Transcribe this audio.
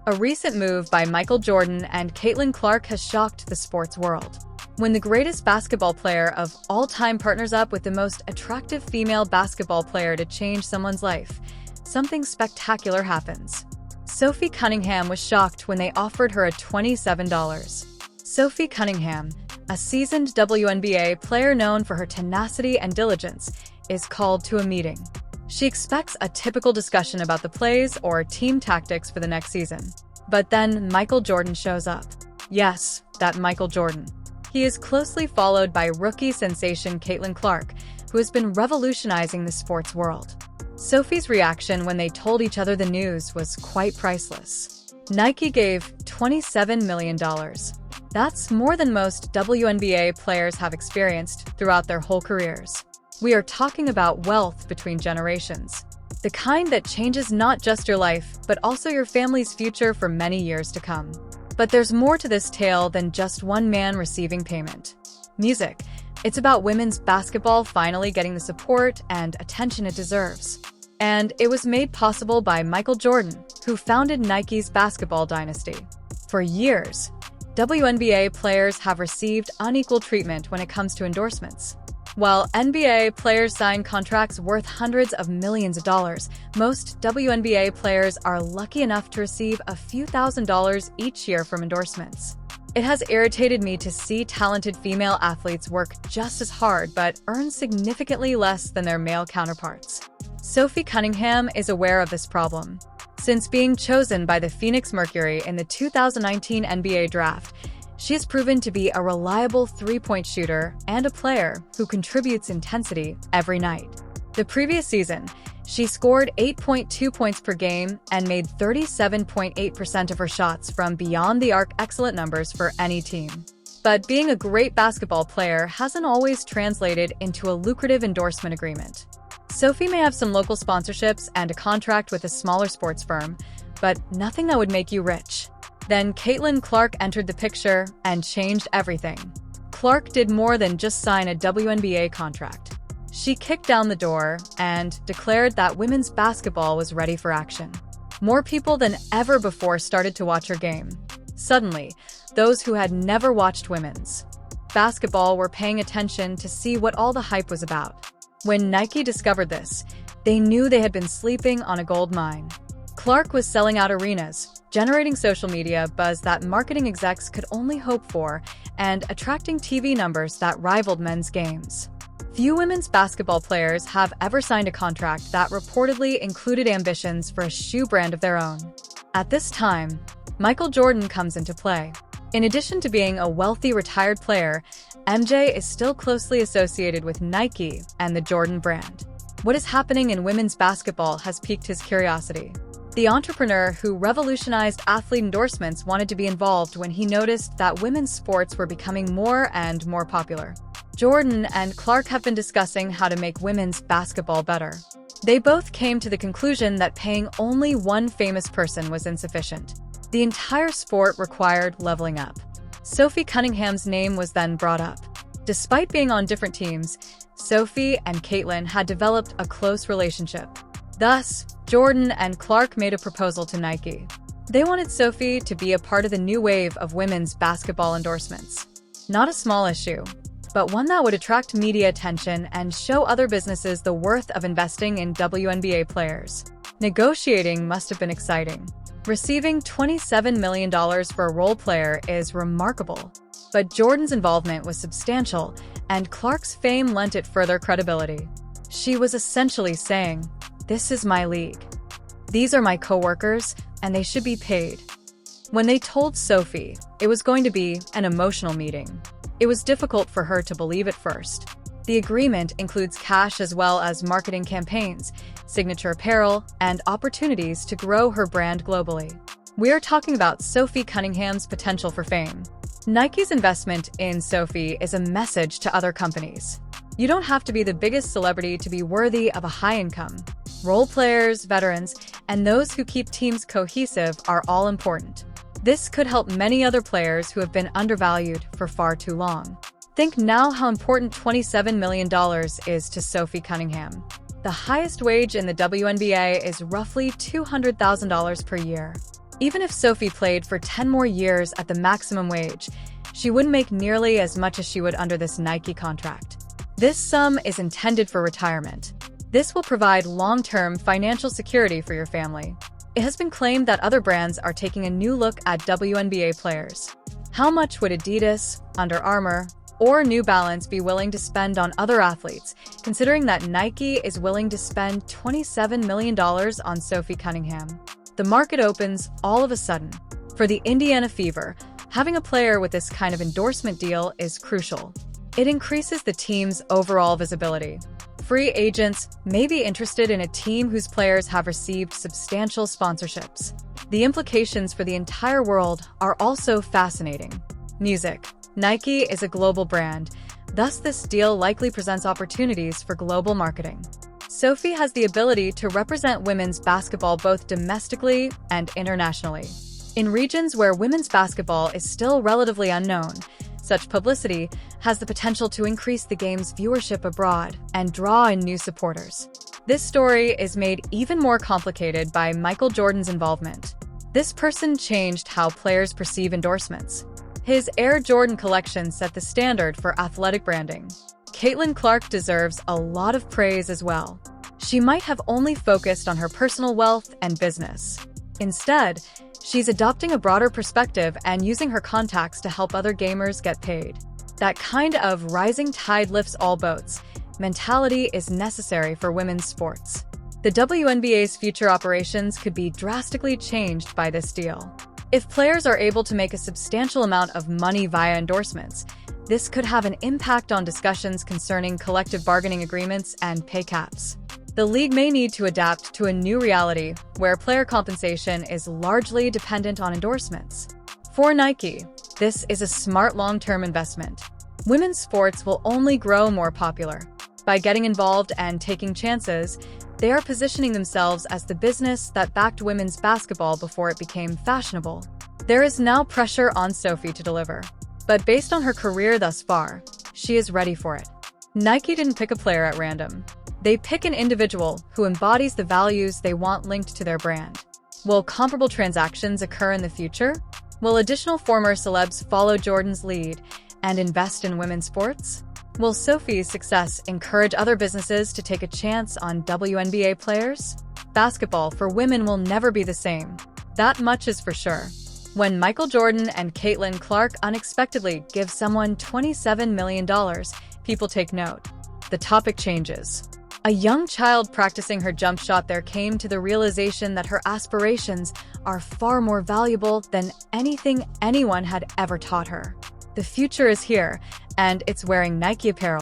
A recent move by Michael Jordan and Caitlyn Clark has shocked the sports world. When the greatest basketball player of all time partners up with the most attractive female basketball player to change someone's life, something spectacular happens. Sophie Cunningham was shocked when they offered her a $27. Sophie Cunningham, a seasoned WNBA player known for her tenacity and diligence, is called to a meeting. She expects a typical discussion about the plays or team tactics for the next season. But then Michael Jordan shows up. Yes, that Michael Jordan. He is closely followed by rookie sensation Caitlyn Clark, who has been revolutionizing the sports world. Sophie's reaction when they told each other the news was quite priceless. Nike gave $27 million. That's more than most WNBA players have experienced throughout their whole careers. We are talking about wealth between generations. The kind that changes not just your life, but also your family's future for many years to come. But there's more to this tale than just one man receiving payment. Music. It's about women's basketball finally getting the support and attention it deserves. And it was made possible by Michael Jordan, who founded Nike's basketball dynasty. For years, WNBA players have received unequal treatment when it comes to endorsements. While NBA players sign contracts worth hundreds of millions of dollars, most WNBA players are lucky enough to receive a few $1,000s each year from endorsements. It has irritated me to see talented female athletes work just as hard but earn significantly less than their male counterparts. Sophie Cunningham is aware of this problem. Since being chosen by the Phoenix Mercury in the 2019 NBA draft, she has proven to be a reliable three-point shooter and a player who contributes intensity every night. The previous season, she scored 8.2 points per game and made 37.8% of her shots from beyond the arc, excellent numbers for any team. But being a great basketball player hasn't always translated into a lucrative endorsement agreement. Sophie may have some local sponsorships and a contract with a smaller sports firm, but nothing that would make you rich. Then Caitlyn Clark entered the picture and changed everything. Clark did more than just sign a WNBA contract. She kicked down the door and declared that women's basketball was ready for action. More people than ever before started to watch her game. Suddenly, those who had never watched women's basketball were paying attention to see what all the hype was about. When Nike discovered this, they knew they had been sleeping on a gold mine. Clark was selling out arenas, generating social media buzz that marketing execs could only hope for, and attracting TV numbers that rivaled men's games. Few women's basketball players have ever signed a contract that reportedly included ambitions for a shoe brand of their own. At this time, Michael Jordan comes into play. In addition to being a wealthy retired player, MJ is still closely associated with Nike and the Jordan brand. What is happening in women's basketball has piqued his curiosity. The entrepreneur who revolutionized athlete endorsements wanted to be involved when he noticed that women's sports were becoming more and more popular. Jordan and Clark have been discussing how to make women's basketball better. They both came to the conclusion that paying only one famous person was insufficient. The entire sport required leveling up. Sophie Cunningham's name was then brought up. Despite being on different teams, Sophie and Caitlyn had developed a close relationship. Thus, Jordan and Clark made a proposal to Nike. They wanted Sophie to be a part of the new wave of women's basketball endorsements. Not a small issue, but one that would attract media attention and show other businesses the worth of investing in WNBA players. Negotiating must have been exciting. Receiving $27 million for a role player is remarkable, but Jordan's involvement was substantial, and Clark's fame lent it further credibility. She was essentially saying, "This is my league. These are my coworkers, and they should be paid." When they told Sophie it was going to be an emotional meeting, it was difficult for her to believe at first. The agreement includes cash as well as marketing campaigns, signature apparel, and opportunities to grow her brand globally. We are talking about Sophie Cunningham's potential for fame. Nike's investment in Sophie is a message to other companies. You don't have to be the biggest celebrity to be worthy of a high income. Role players, veterans, and those who keep teams cohesive are all important. This could help many other players who have been undervalued for far too long. Think now how important $27 million is to Sophie Cunningham. The highest wage in the WNBA is roughly $200,000 per year. Even if Sophie played for 10 more years at the maximum wage, she wouldn't make nearly as much as she would under this Nike contract. This sum is intended for retirement. This will provide long-term financial security for your family. It has been claimed that other brands are taking a new look at WNBA players. How much would Adidas, Under Armour, or New Balance be willing to spend on other athletes, considering that Nike is willing to spend $27 million on Sophie Cunningham? The market opens all of a sudden. For the Indiana Fever, having a player with this kind of endorsement deal is crucial. It increases the team's overall visibility. Free agents may be interested in a team whose players have received substantial sponsorships. The implications for the entire world are also fascinating. Music. Nike is a global brand, thus this deal likely presents opportunities for global marketing. Sophie has the ability to represent women's basketball both domestically and internationally. In regions where women's basketball is still relatively unknown, such publicity has the potential to increase the game's viewership abroad and draw in new supporters. This story is made even more complicated by Michael Jordan's involvement. This person changed how players perceive endorsements. His Air Jordan collection set the standard for athletic branding. Caitlyn Clark deserves a lot of praise as well. She might have only focused on her personal wealth and business. Instead, she's adopting a broader perspective and using her contacts to help other gamers get paid. That kind of rising tide lifts all boats mentality is necessary for women's sports. The WNBA's future operations could be drastically changed by this deal. If players are able to make a substantial amount of money via endorsements, this could have an impact on discussions concerning collective bargaining agreements and pay caps. The league may need to adapt to a new reality where player compensation is largely dependent on endorsements. For Nike, this is a smart long-term investment. Women's sports will only grow more popular. By getting involved and taking chances, they are positioning themselves as the business that backed women's basketball before it became fashionable. There is now pressure on Sophie to deliver. But based on her career thus far, she is ready for it. Nike didn't pick a player at random. They pick an individual who embodies the values they want linked to their brand. Will comparable transactions occur in the future? Will additional former celebs follow Jordan's lead and invest in women's sports? Will Sophie's success encourage other businesses to take a chance on WNBA players? Basketball for women will never be the same. That much is for sure. When Michael Jordan and Caitlyn Clark unexpectedly give someone $27 million, people take note. The topic changes. A young child practicing her jump shot there came to the realization that her aspirations are far more valuable than anything anyone had ever taught her. The future is here, and it's wearing Nike apparel.